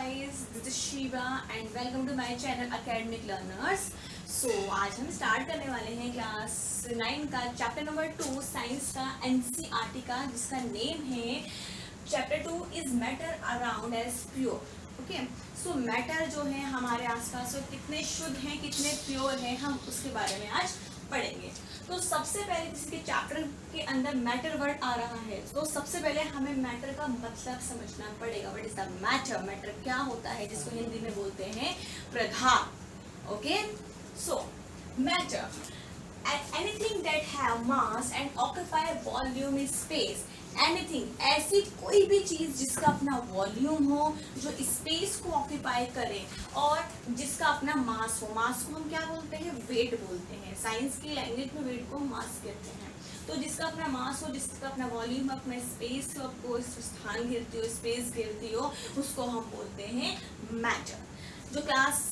guys, this is Shiva and welcome to my channel Academic Learners. So आज हम start करने वाले हैं क्लास 9 का चैप्टर नंबर 2 साइंस का एनसीईआरटी का, जिसका नेम है chapter 2 is matter around us pure. Okay, so matter जो है हमारे आसपास वो कितने शुद्ध हैं, कितने प्योर हैं, हम उसके बारे में आज पढ़ेंगे. तो सबसे पहले किसी के चैप्टर के अंदर मैटर वर्ड आ रहा है, तो सबसे पहले हमें मैटर का मतलब समझना पड़ेगा. What is the matter? Matter क्या होता है, जिसको हिंदी में बोलते हैं पदार्थ. Okay, so matter anything that have mass and occupy volume in space. Anything, ऐसी कोई भी चीज जिसका अपना वॉल्यूम हो, जो स्पेस को ऑक्यूपाई करे और जिसका अपना मास हो. मास को हम क्या बोलते हैं? वेट बोलते हैं. साइंस की लैंग्वेज में वेट को मास कहते हैं. तो जिसका अपना मास हो, जिसका अपना वॉल्यूम, अपना स्पेस हो, आपको स्थान घेरती हो, स्पेस घेरती हो, उसको हम बोलते हैं मैटर. जो क्लास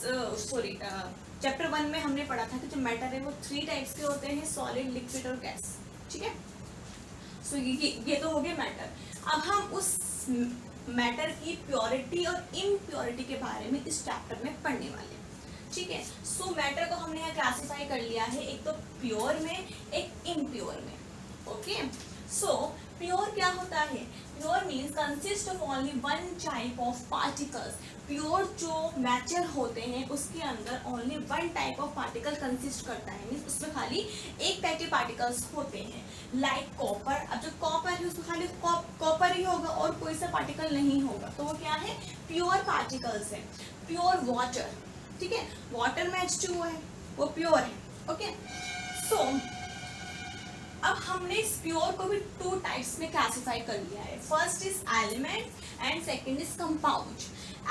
चैप्टर 1 में हमने पढ़ा था कि जो मैटर है वो 3 टाइप्स के होते हैं, सॉलिड, लिक्विड और गैस. ठीक है, सो ये तो हो गया मैटर. अब हम उस मैटर की प्योरिटी और इम्प्योरिटी के बारे में इस चैप्टर में पढ़ने वाले हैं. ठीक है, सो मैटर को हमने यहाँ क्लासिफाई कर लिया है, एक तो प्योर में, एक इम्प्योर में. ओके, सो प्योर क्या होता है? Pure means consist of only one type of particles. Pure जो मैटर होते हैं उसके अंदर only one type of particle consist करता है. मीन्स उसमें खाली एक टाइप के पार्टिकल्स होते हैं. Like copper. अब जो कॉपर है उसमें खाली कॉपर ही होगा और कोई सा पार्टिकल नहीं होगा, तो वो क्या है? प्योर पार्टिकल्स है. Pure water. ठीक है, वाटर में H2O है, वो प्योर है. ओके, सो अब हमने इस प्योर को भी 2 टाइप्स में क्लासिफाई कर लिया है. First is element and second is compound.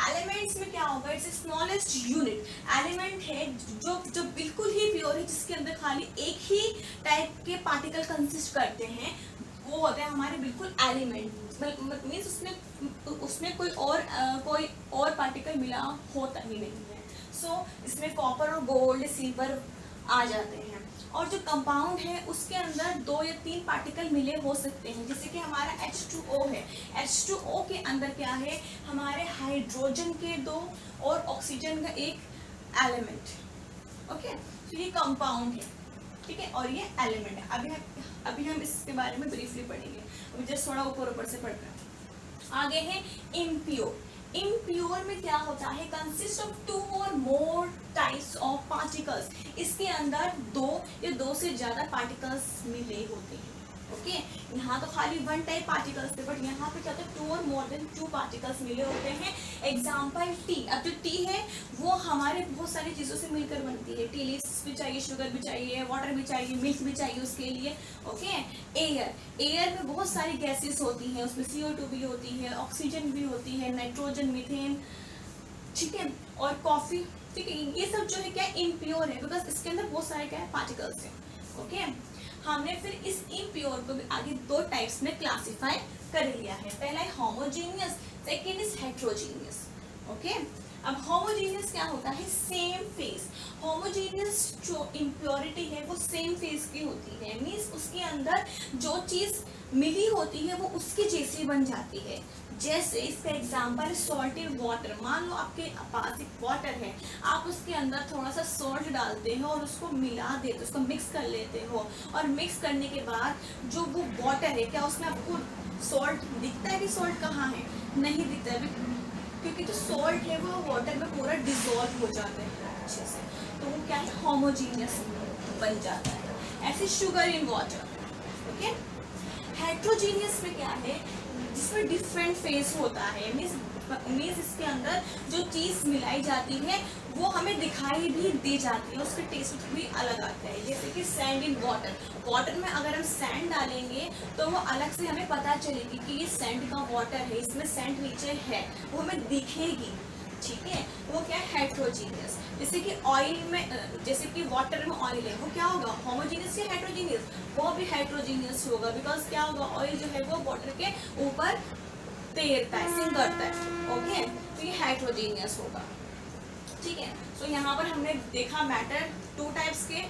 Elements में क्या होगा? It's smallest unit. एलिमेंट है जो बिल्कुल ही प्योर है, जिसके अंदर खाली एक ही टाइप के पार्टिकल कंसिस्ट करते हैं, वो होते हैं हमारे बिल्कुल एलिमेंट. मीन्स उसमें कोई और पार्टिकल मिला होता ही नहीं है. सो इसमें कॉपर और गोल्ड, सिल्वर आ जाते हैं. और जो कंपाउंड है उसके अंदर 2 या 3 पार्टिकल मिले हो सकते हैं, जैसे कि हमारा H2O है. H2O के अंदर क्या है? हमारे हाइड्रोजन के 2 और ऑक्सीजन का एक एलिमेंट. ओके, तो ये कंपाउंड है. ठीक है, और ये एलिमेंट है. अभी हम इसके बारे में ब्रीफली पढ़ेंगे. अभी जस्ट थोड़ा ऊपर से पढ़ कर आगे है इम्प्योर. इम्प्योर में क्या होता है? कंसिस्ट ऑफ 2 और मोर टाइप्स ऑफ पार्टिकल्स. इसके अंदर 2 या 2 से ज्यादा पार्टिकल्स मिले होते हैं. ओके, यहाँ तो खाली 1 टाइप पार्टिकल्स थे, बट यहाँ पे क्या होता है? 2 और मोर देन 2 पार्टिकल्स मिले होते हैं. Example T. अब जो टी है वो हमारे बहुत सारी चीज़ों से मिलकर बनती है. टी लीव्स भी चाहिए, शुगर भी चाहिए, वाटर भी चाहिए, मिल्क भी चाहिए उसके लिए. ओके, एयर में बहुत सारी गैसेस होती हैं, उसमें CO2 भी होती है, ऑक्सीजन भी होती है, नाइट्रोजन, मीथेन. ठीक है, और कॉफी. ठीक है, ये सब जो है क्या? इम्प्योर है, बिकॉज इसके अंदर बहुत सारे क्या है? पार्टिकल्स हैं. ओके, हमने फिर इस इम्प्योर को भी आगे 2 टाइप्स में क्लासिफाई कर लिया है. पहला है homogeneous, second is heterogeneous. Okay, अब होमोजीनियस क्या होता है? Same face. होमोजीनियस जो इम्प्योरिटी है वो सेम फेस की होती है. मीन्स उसके अंदर जो चीज़ मिली होती है वो उसके जैसी बन जाती है. जैसे इसका एग्जाम्पल है सॉल्टेड वाटर. मान लो आपके पास एक वाटर है, आप उसके अंदर थोड़ा सा सॉल्ट डालते हो और उसको मिला देते हो, उसको मिक्स कर लेते हो. और मिक्स करने के बाद जो वो वाटर है, क्या उसमें आपको सॉल्ट दिखता है कि सॉल्ट कहाँ है? नहीं दिखता है, क्योंकि जो सॉल्ट है वो वाटर में पूरा डिजोल्व हो जाता है अच्छे से. तो वो क्या है? होमोजीनियस बन जाता है. ऐसे sugar in water. Okay, heterogeneous में क्या है? जिसमें डिफरेंट फेस होता है. मीन्स इसके अंदर जो चीज़ मिलाई जाती है वो हमें दिखाई भी दी जाती है, उसका टेस्ट भी अलग आता है. जैसे कि सैंड इन वाटर. वाटर में अगर हम सैंड डालेंगे तो वो अलग से हमें पता चलेगी कि ये सैंड का वाटर है, इसमें सैंड नीचे है, वो हमें दिखेगी. ठीक है, वो क्या है? हेट्रोजीनियस. जैसे कि ऑयल में, जैसे कि वाटर में ऑयल है, वो क्या होगा? होमोजीनियस या हेट्रोजीनियस? वो भी हेट्रोजीनियस होगा, बिकॉज क्या होगा? ऑयल जो है वो वाटर के ऊपर तैरता है, सिंक करता है. ओके, तो ये हेट्रोजीनियस होगा. ठीक है, सो यहाँ पर हमने देखा मैटर 2 टाइप्स के,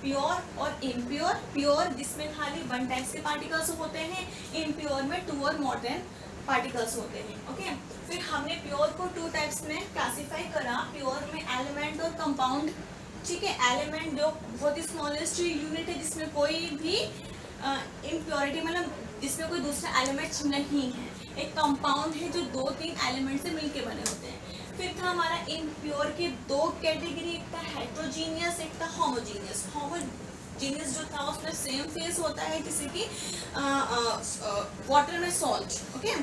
प्योर और इम्प्योर. प्योर जिसमें खाली 1 टाइप्स के पार्टिकल्स होते हैं, इम्प्योर में 2 और मोर देन पार्टिकल्स होते हैं। ओके, फिर हमने प्योर को टू टाइप्स में क्लासिफाई करा, प्योर में एलिमेंट और कंपाउंड। ठीक है, एलिमेंट जो बहुत ही स्मॉलेस्ट यूनिट है जिसमें कोई भी इम्प्योरिटी मतलब जिसमें कोई दूसरा एलिमेंट्स नहीं है। एक कंपाउंड है जो 2-3 एलिमेंट से मिलके बने होते हैं। फिर था हमारा इम्प्योर के 2 कैटेगरी, एक था हेट्रोजीनियस, एक था होमोजीनियस। होमोजीनियस जो था उसमें सेम फेस होता है जैसे कि वाटर में सॉल्ट। ओके,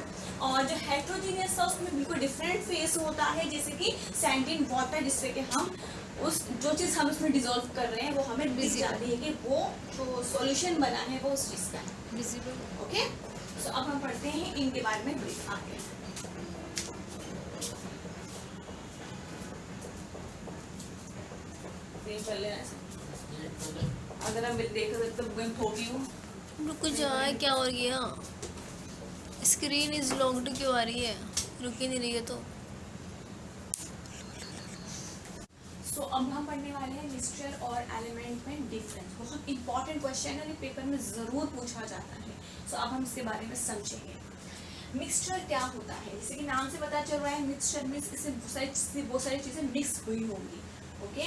और जो हेट्रोजीनियस था उसमें बिल्कुल डिफरेंट फेस होता है जैसे कि सैंड इन वाटर, जिससे कि हम उस जो चीज़ हम उसमें डिजोल्व कर रहे हैं वो हमें दिख जाती है कि वो जो सॉल्यूशन बना है वो उस चीज़ का है, विजिबल। ओके, सो अब हम पढ़ते हैं इनके बारे में ब्रीफ आगे। चल रहा है, अगर हम देखो तो मैं ठोकी हूँ। रुको जाए, क्या हो गया? स्क्रीन इज लॉक्ड क्यों आ रही है? रुक ही नहीं रही है तो। सो अब हम पढ़ने वाले हैं मिक्सचर और एलिमेंट में डिफरेंस। बहुत इंपॉर्टेंट क्वेश्चन है, ये पेपर में ज़रूर पूछा जाता है। सो अब हम इसके बारे में समझेंगे। मिक्सचर क्या होता है, जैसे कि नाम से पता चल रहा है मिक्सचर मीन्स इससे बहुत सारी चीज़ें मिक्स हुई होंगी। ओके,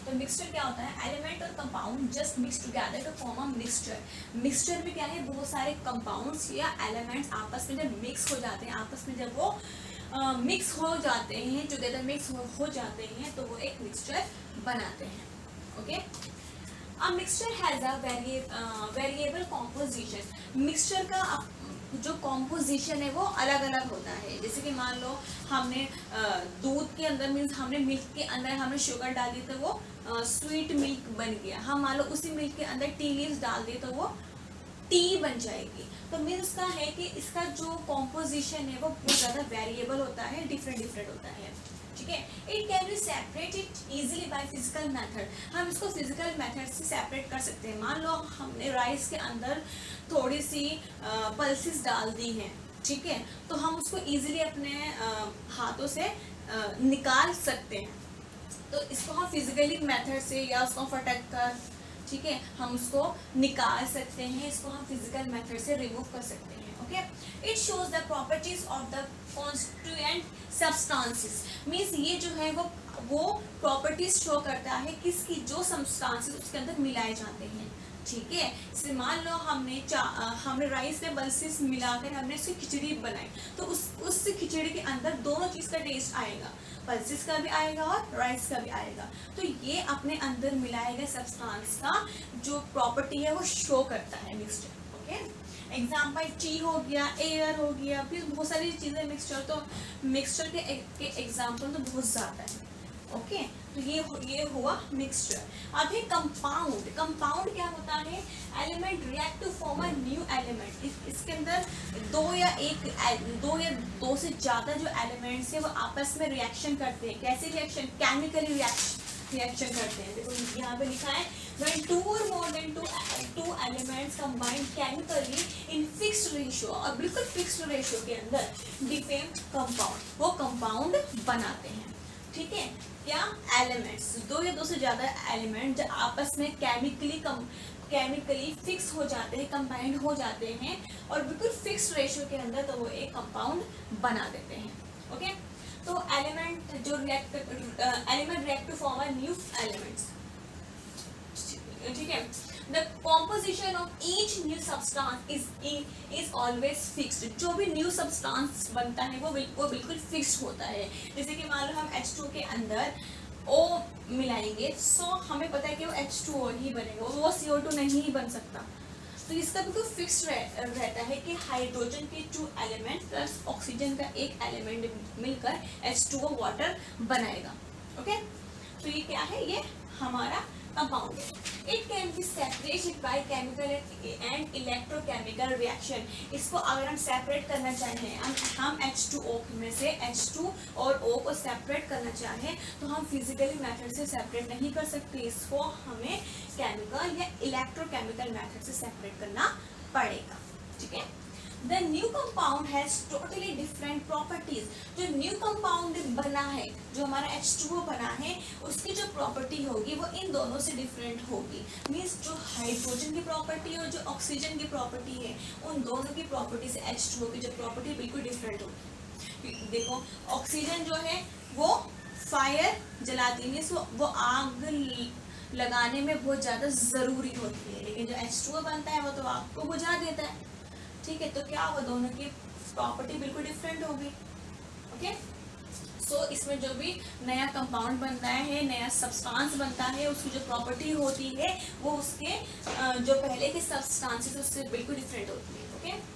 तो मिक्सचर क्या होता है? एलिमेंट और compound just mix together to form a mixture. Mixture में क्या है, बहुत सारे कंपाउंड्स या एलिमेंट्स आपस में जब मिक्स हो जाते हैं, आपस में जब वो मिक्स हो जाते हैं, टुगेदर मिक्स हो जाते हैं तो वो एक मिक्सचर बनाते हैं। Okay, a mixture has a variable composition. Mixture का जो कॉम्पोजिशन है वो अलग अलग होता है। जैसे कि मान लो हमने दूध के अंदर मीन्स हमने मिल्क के अंदर हमने शुगर डाल दी तो वो स्वीट मिल्क बन गया। हम मान लो उसी मिल्क के अंदर टी लीव्स डाल दिए तो वो टी बन जाएगी। तो मीन्स का है कि इसका जो कॉम्पोजिशन है वो बहुत ज़्यादा वेरिएबल होता है, डिफरेंट होता है। ठीक है, it can be separated easily by physical method. हम इसको फिजिकल मेथड से सेपरेट कर सकते हैं। मान लो हमने राइस के अंदर थोड़ी सी पल्सेस डाल दी हैं, ठीक है, तो हम उसको इजीली अपने हाथों से निकाल सकते हैं। तो इसको हम फिजिकली मेथड से या उसको फटक कर, ठीक है, हम उसको निकाल सकते हैं। इसको हम फिजिकल मेथड से रिमूव कर सकते हैं। Okay, it shows the properties of the constituent substances. Means ये जो है वो प्रॉपर्टीज शो करता है किसकी, जो सब्सटेंसेस उसके अंदर मिलाए जाते हैं। ठीक है, जैसे मान लो हमने राइस में पल्सेस मिलाकर हमने उसकी खिचड़ी बनाई, तो उस खिचड़ी के अंदर दोनों चीज़ का टेस्ट आएगा, पल्सेस का भी आएगा और राइस का भी आएगा। तो ये अपने अंदर मिलाए गए सब्सटेंस का जो प्रॉपर्टी है वो शो करता है मिक्सचर। ओके, एग्जाम्पल टी हो गया, एयर हो गया, फिर बहुत सारी चीज़ें मिक्सचर। तो मिक्सचर के एग्जाम्पल तो बहुत ज़्यादा है। ओके, तो ये हुआ मिक्सचर। अब है कंपाउंड। कंपाउंड क्या होता है? Element react to form a new element. इसके अंदर दो या दो से ज़्यादा जो एलिमेंट्स है वो आपस में रिएक्शन करते हैं। कैसे रिएक्शन? केमिकली रिएक्शन करते हैं। देखो यहाँ पे लिखा है when two or more than two elements combine chemically in fixed ratio, और बिल्कुल फिक्स्ड रेशियो के अंदर डिफेम कंपाउंड, वो कंपाउंड बनाते हैं। ठीक है, क्या? एलिमेंट्स, दो या दो से ज़्यादा एलिमेंट जो आपस में केमिकली फिक्स हो जाते हैं, कंबाइंड हो जाते हैं और बिल्कुल फिक्स्ड रेशियो के अंदर, तो वो एक कंपाउंड बना देते हैं। ओके, तो element react to form a new elements. ठीक है, the composition of each new substance is always fixed. जो भी न्यू सब्सटेंस बनता है वो बिल्कुल फिक्स्ड होता है। जैसे कि मान लो हम H2 के अंदर O मिलाएंगे, सो हमें पता है कि वो H2O ही बनेगा, वो CO2 नहीं बन सकता। तो इसका बिल्कुल फिक्स्ड रहता है कि हाइड्रोजन के 2 एलिमेंट प्लस ऑक्सीजन का एक एलिमेंट मिलकर H2O वाटर बनाएगा। ओके, तो ये क्या है? ये हमारा कंपाउंड है। It can be separated by chemical and electrochemical reaction. इसको अगर हम सेपरेट करना चाहें, हम H2O में से H2 और O को सेपरेट करना चाहें तो हम फिजिकली मेथड से सेपरेट नहीं कर सकते। इसको हमें केमिकल या इलेक्ट्रोकेमिकल मेथड से सेपरेट करना पड़ेगा। ठीक है, the new compound has totally different properties. जो न्यू कंपाउंड बना है, जो हमारा H2O बना है, उसकी जो प्रॉपर्टी होगी वो इन दोनों से डिफरेंट होगी। मीन्स जो हाइड्रोजन की प्रॉपर्टी और जो ऑक्सीजन की प्रॉपर्टी है, उन दोनों की प्रॉपर्टी से H2O की जो प्रॉपर्टी बिल्कुल डिफरेंट होगी। देखो ऑक्सीजन जो है वो फायर जलाती है, वो आग लगाने में बहुत ज़्यादा ज़रूरी होती है, लेकिन जो H2O बनता है वो तो आग को बुझा देता है। ठीक है, तो क्या वो दोनों की प्रॉपर्टी बिल्कुल डिफरेंट होगी। ओके, सो इसमें जो भी नया कंपाउंड बनता है, नया सब्सटेंस बनता है, उसकी जो प्रॉपर्टी होती है वो उसके जो पहले के सब्सटेंसेस उससे बिल्कुल डिफरेंट होती है। ओके,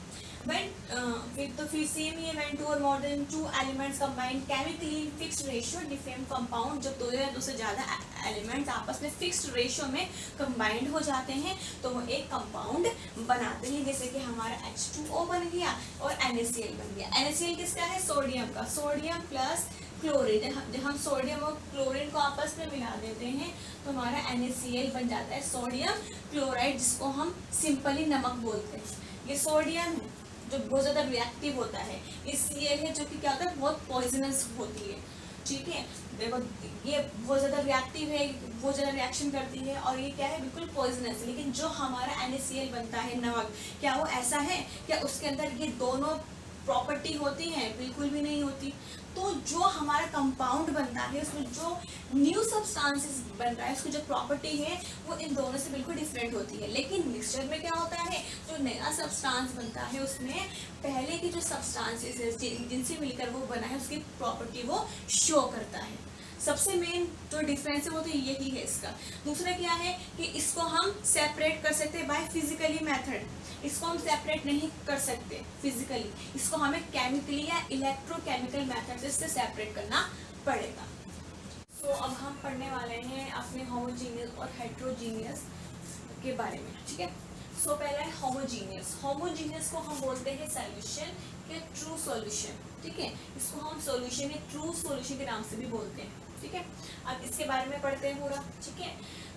फिर सेम ये when two or more than two elements combine chemically in fixed ratio different compound, जब दो या दो से ज़्यादा एलिमेंट्स आपस में फिक्स्ड रेशियो में कंबाइंड हो जाते हैं तो वो एक कंपाउंड बनाते हैं। जैसे कि हमारा H2O बन गया और NaCl बन गया। NaCl किसका है? सोडियम का। सोडियम प्लस क्लोरीन, जब हम सोडियम और क्लोरीन को आपस में मिला देते हैं तो हमारा NaCl बन जाता है सोडियम क्लोराइड, जिसको हम सिंपली नमक बोलते हैं। ये सोडियम है जो बहुत ज़्यादा रिएक्टिव होता है, ये Cl है जो कि क्या होता है, बहुत पॉइजनस होती है। ठीक है, देखो ये बहुत ज़्यादा रिएक्टिव है, बहुत ज़्यादा रिएक्शन करती है और ये क्या है, बिल्कुल पॉइजनस। लेकिन जो हमारा NaCl बनता है नमक, क्या वो ऐसा है? क्या उसके अंदर ये दोनों प्रॉपर्टी होती है? बिल्कुल भी नहीं होती। तो जो हमारा कंपाउंड बनता है उसमें जो न्यू सब्सटेंसेस बन रहा है उसकी जो प्रॉपर्टी है वो इन दोनों से बिल्कुल डिफरेंट होती है। लेकिन मिक्सचर में क्या होता है, जो नया सब्सटेंस बनता है उसमें पहले की जो सब्सटेंसेस है जिनसे मिलकर वो बना है उसकी प्रॉपर्टी वो शो करता है। सबसे मेन जो डिफरेंस है वो तो यही है इसका। दूसरा क्या है कि इसको हम सेपरेट कर सकते हैं बाय फिजिकली मेथड। इसको हम सेपरेट नहीं कर सकते फिजिकली, इसको हमें केमिकली या इलेक्ट्रोकेमिकल मेथड से इससे सेपरेट करना पड़ेगा। तो अब हम पढ़ने वाले हैं अपने होमोजीनियस और हेट्रोजीनियस के बारे में। ठीक है, सो पहला है होमोजीनियस। होमोजीनियस को हम बोलते हैं सॉल्यूशन या ट्रू सॉल्यूशन। ठीक है, इसको हम सॉल्यूशन या ट्रू सॉल्यूशन के नाम से भी बोलते हैं। ठीक है, अब इसके बारे में पढ़ते हैं पूरा। ठीक है,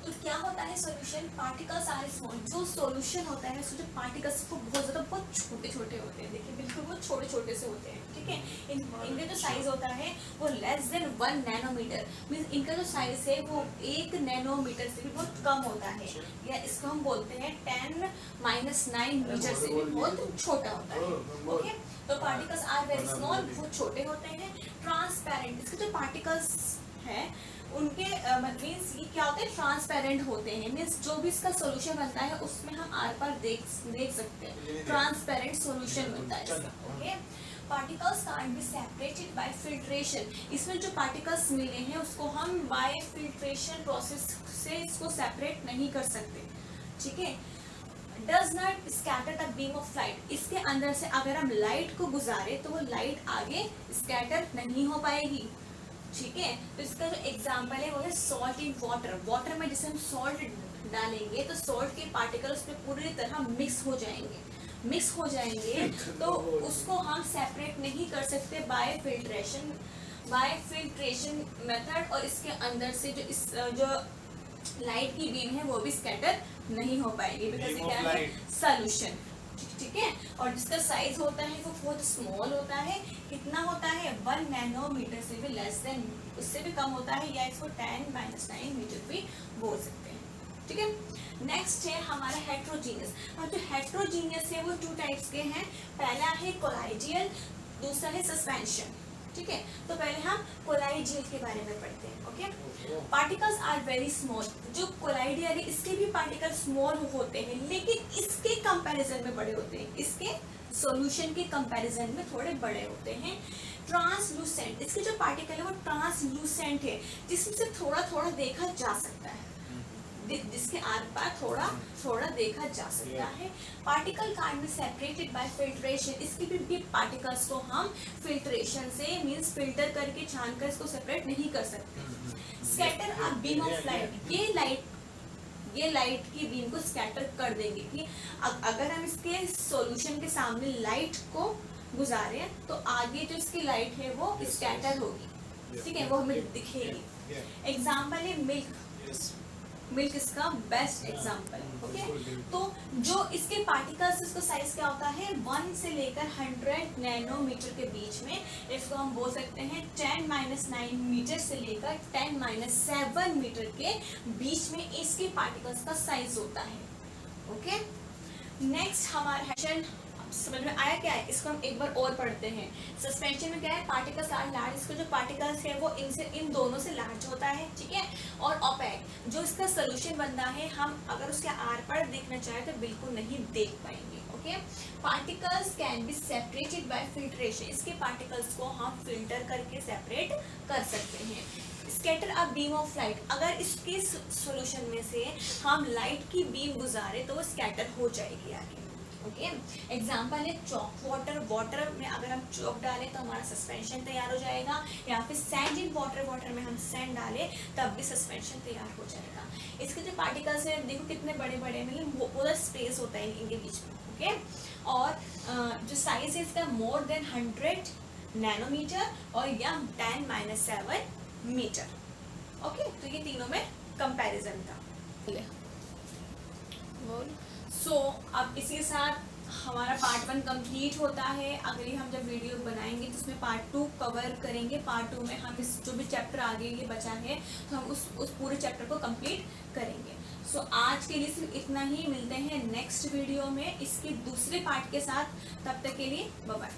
तो क्या होता है सॉल्यूशन? Particles are small. जो सॉल्यूशन होता है उसके जो पार्टिकल्स वो बहुत छोटे छोटे होते हैं। देखिए बिल्कुल वो छोटे छोटे से होते हैं। ठीक है, इनका जो साइज होता है वो लेस देन 1 नैनोमीटर। मीन्स इनका जो साइज है वो 1 नैनोमीटर से भी बहुत कम होता है, या इसको हम बोलते हैं 10⁻⁹ मीटर से भी बहुत छोटा होता है। ओके, तो पार्टिकल्स आर वेरी स्मॉल, बहुत छोटे होते हैं। ट्रांसपेरेंट, इसके जो पार्टिकल्स है उनके मीन्स ये क्या होते हैं, ट्रांसपेरेंट होते हैं। मीन्स जो भी इसका सॉल्यूशन बनता है उसमें हम आर पार देख सकते हैं। ट्रांसपेरेंट सॉल्यूशन बनता है इसका। Okay, particles can't be separated by filtration. इसमें जो पार्टिकल्स मिले हैं उसको हम बाय फिल्ट्रेशन प्रोसेस से इसको सेपरेट नहीं कर सकते। ठीक है, does not scatter the beam of light. इसके अंदर से अगर हम लाइट को गुजारे तो वो लाइट आगे स्कैटर नहीं हो पाएगी। ठीक है, तो इसका जो एग्जाम्पल है वो है सॉल्ट इन वाटर। वाटर में जैसे हम सॉल्ट डालेंगे तो सॉल्ट के पार्टिकल उसमें पूरी तरह मिक्स हो जाएंगे तो उसको हम सेपरेट नहीं कर सकते बाय फिल्ट्रेशन मेथड। और इसके अंदर से जो लाइट की बीम है वो भी स्कैटर नहीं हो पाएगी, बिकॉज क्या है, सॉल्यूशन। ठीक है, और जिसका साइज होता है वो बहुत स्मॉल होता है। कितना होता है, 1 नैनोमीटर से भी लेस देन, उससे भी कम होता है, या इसको 10⁻⁹ मीटर भी बोल सकते हैं। ठीक है, नेक्स्ट है हमारा हेट्रोजीनियस। और जो हेट्रोजीनियस है वो 2 टाइप्स के हैं। पहला है कोलाइडियल, दूसरा है सस्पेंशन। ठीक है, तो पहले हम कोलाइडियल के बारे में पढ़ते हैं। Okay, particles are very small. जो कोलाइडियल है इसके भी पार्टिकल स्मॉल होते हैं, लेकिन इसके कंपैरिजन में बड़े होते हैं, इसके सॉल्यूशन के कंपैरिजन में थोड़े बड़े होते हैं। ट्रांसलूसेंट, इसके जो पार्टिकल है वो ट्रांसलूसेंट है, जिसमें से थोड़ा थोड़ा देखा जा सकता है, जिसके आर पार थोड़ा थोड़ा देखा जा सकता है। Particle can't be separated by filtration. इसके भी पार्टिकल्स को हम फिल्ट्रेशन से मींस फिल्टर करके छान कर इसको सेपरेट नहीं कर सकते। Scatter a beam of light, ये लाइट की बीम को स्कैटर कर देंगे कि अगर हम इसके सॉल्यूशन के सामने लाइट को गुजारे तो आगे जो इसकी लाइट है वो स्कैटर होगी। ठीक है, वो हमें दिखेगी। एग्जाम्पल है मिल्क। मिल्क इसका बेस्ट एग्जांपल। ओके, तो जो इसके पार्टिकल्स, इसका साइज क्या होता है 1 से लेकर 100 नैनोमीटर के बीच में। इसको हम बोल सकते हैं 10-9 मीटर से लेकर 10-7 मीटर के बीच में इसके पार्टिकल्स का साइज होता है। ओके, नेक्स्ट हमारा सेशन समझ में आया क्या है, इसको हम एक बार और पढ़ते हैं। सस्पेंशन में क्या है, पार्टिकल्स आर लार्ज, इसको जो पार्टिकल्स है वो इनसे इन दोनों से लार्ज होता है, ठीक है। और ओपेक, जो इसका सोल्यूशन बनता है, हम अगर उसके आर पार देखना चाहें तो बिल्कुल नहीं देख पाएंगे। Okay, particles can be separated by filtration, इसके पार्टिकल्स को हम फिल्टर करके सेपरेट कर सकते हैं। Scatter a beam of light, अगर इसके सॉल्यूशन में से हम लाइट की बीम गुजारे तो वो स्कैटर हो जाएगी आगे। ओके, एग्जाम्पल है चॉक वाटर, वाटर में अगर हम चॉक डालें तो हमारा सस्पेंशन तैयार हो जाएगा, या फिर सैंड इन वाटर, वाटर में हम सैंड डालें तब भी सस्पेंशन तैयार हो जाएगा। इसके जो पार्टिकल्स हैं देखो कितने बड़े बड़े, मतलब पूरा स्पेस होता है इनके बीच में। ओके, और जो साइज है इसका मोर देन 100 नैनोमीटर और या 10-7 मीटर। ओके, तो ये तीनों में कंपैरिजन था। बोल। सो अब इसी के साथ हमारा पार्ट 1 कंप्लीट होता है। अगली हम जब वीडियो बनाएंगे तो उसमें पार्ट 2 कवर करेंगे। पार्ट 2 में हम इस जो भी चैप्टर आगे ये बचा है तो हम उस पूरे चैप्टर को कंप्लीट करेंगे। सो आज के लिए सिर्फ इतना ही, मिलते हैं नेक्स्ट वीडियो में इसके दूसरे पार्ट के साथ। तब तक के लिए बाय बाय।